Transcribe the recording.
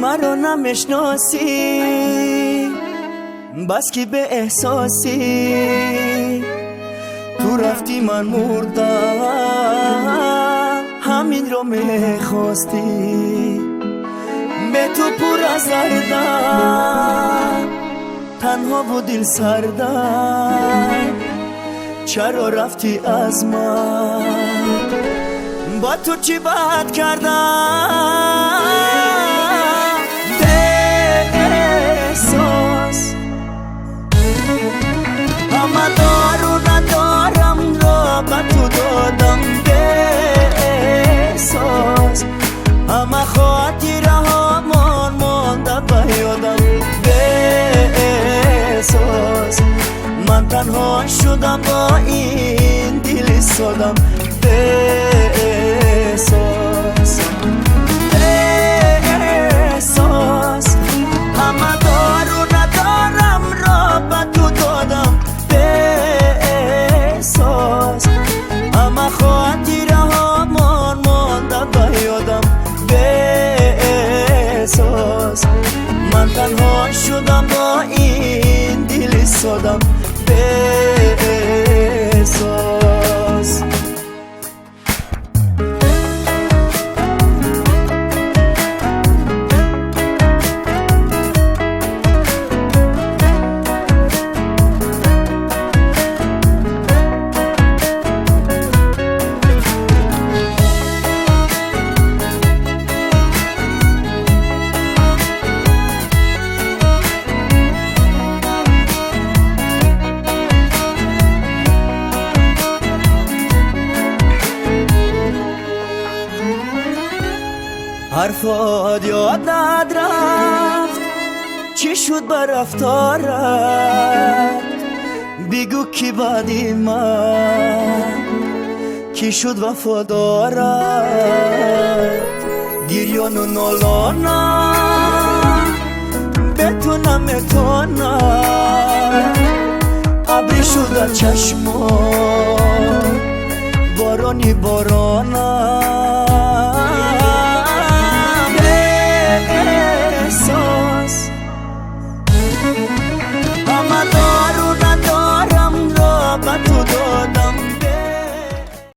مرا نمیشناسی بس که به احساسی تو رفتی من مردم همین رو میخواستی به تو پر از دردم تنها و دل سردم چرا رفتی از من با تو چی بد کردم احساس همه دارو ندارم را به تو دادم احساس همه خاطره ها مانده به یادم احساس من تنها شدم با این دل سادم احساس احساس همه دارو ندارم را به تو دادم احساس همه خاطره ها مانده به یادم احساس من تنها شدم با این دل سادم احساس حرفات یادت رفت چی شد بر رفتارت بگو کی بعدی من کی شد وفادارت گریان و نالانم به تو نمیتونم ابری شد در چشم